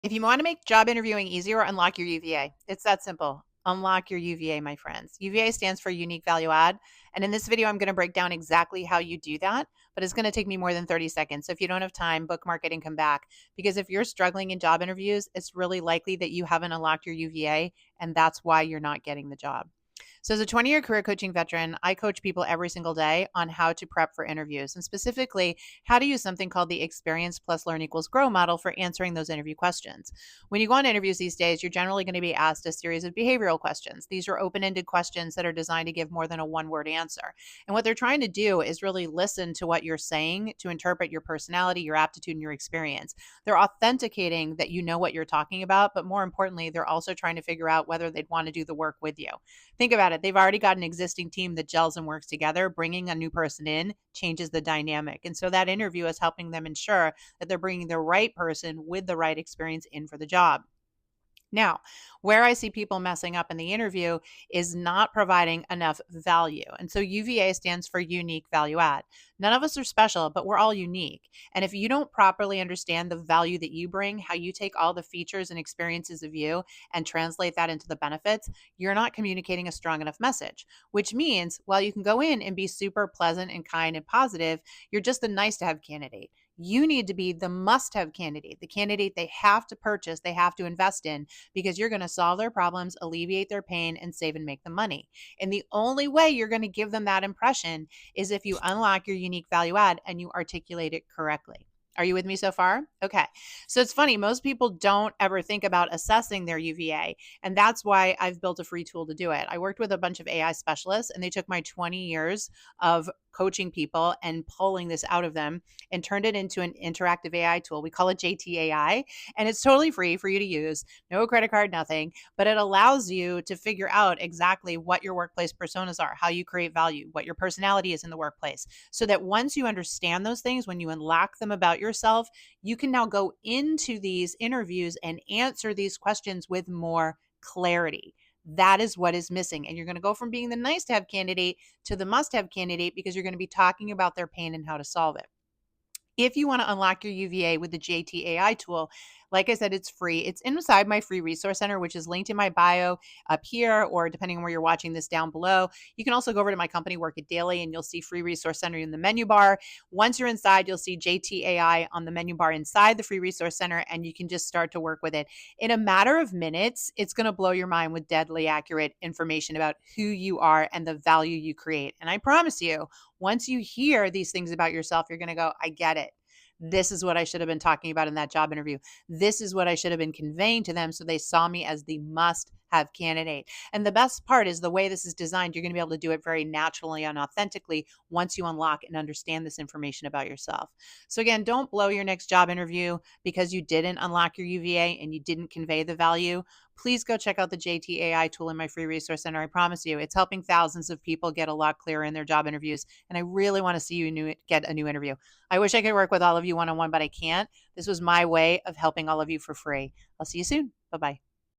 If you want to make job interviewing easier, unlock your UVA. It's that simple. Unlock your UVA, my friends. UVA stands for unique value add. And in this video, I'm going to break down exactly how you do that, but it's going to take me more than 30 seconds. So if you don't have time, bookmark it and come back. Because if you're struggling in job interviews, it's really likely that you haven't unlocked your UVA, and that's why you're not getting the job. So, as a 20-year career coaching veteran, I coach people every single day on how to prep for interviews and specifically how to use something called the experience plus learn equals grow model for answering those interview questions. When you go on interviews these days, you're generally going to be asked a series of behavioral questions. These are open ended questions that are designed to give more than a one-word answer. And what they're trying to do is really listen to what you're saying to interpret your personality, your aptitude, and your experience. They're authenticating that you know what you're talking about, but more importantly, they're also trying to figure out whether they'd want to do the work with you. Think about it. They've already got an existing team that gels and works together. Bringing a new person in changes the dynamic. And so that interview is helping them ensure that they're bringing the right person with the right experience in for the job. Now, where I see people messing up in the interview is not providing enough value. And so UVA stands for unique value add. None of us are special, but we're all unique. And if you don't properly understand the value that you bring, how you take all the features and experiences of you and translate that into the benefits, you're not communicating a strong enough message, which means while you can go in and be super pleasant and kind and positive, you're just the nice to have candidate. You need to be the must have candidate, the candidate they have to purchase, they have to invest in, because you're going to solve their problems, alleviate their pain, and save and make them money. And the only way you're going to give them that impression is if you unlock your unique value add and you articulate it correctly. Are you with me so far? Okay. So it's funny, most people don't ever think about assessing their UVA. And that's why I've built a free tool to do it. I worked with a bunch of AI specialists and they took my 20 years of coaching people and pulling this out of them and turned it into an interactive AI tool. We call it JTAI, and it's totally free for you to use. No credit card, nothing, but it allows you to figure out exactly what your workplace personas are, how you create value, what your personality is in the workplace, so that once you understand those things, when you unlock them about yourself, you can now go into these interviews and answer these questions with more clarity. That is what is missing. And you're going to go from being the nice to have candidate to the must have candidate because you're going to be talking about their pain and how to solve it. If you want to unlock your UVA with the JTAI tool, like I said, it's free. It's inside my free resource center, which is linked in my bio up here, or depending on where you're watching this down below. You can also go over to my company, Work It Daily, and you'll see free resource center in the menu bar. Once you're inside, you'll see JTAI on the menu bar inside the free resource center, and you can just start to work with it. In a matter of minutes, it's going to blow your mind with deadly accurate information about who you are and the value you create. And I promise you, once you hear these things about yourself, you're going to go, I get it. This is what I should have been talking about in that job interview. This is what I should have been conveying to them so they saw me as the must have candidate. And the best part is the way this is designed, you're going to be able to do it very naturally and authentically once you unlock and understand this information about yourself. So, again, don't blow your next job interview because you didn't unlock your UVA and you didn't convey the value. Please go check out the JTAI tool in my free resource center. I promise you, it's helping thousands of people get a lot clearer in their job interviews. And I really want to see you get a new interview. I wish I could work with all of you one on one, but I can't. This was my way of helping all of you for free. I'll see you soon. Bye bye.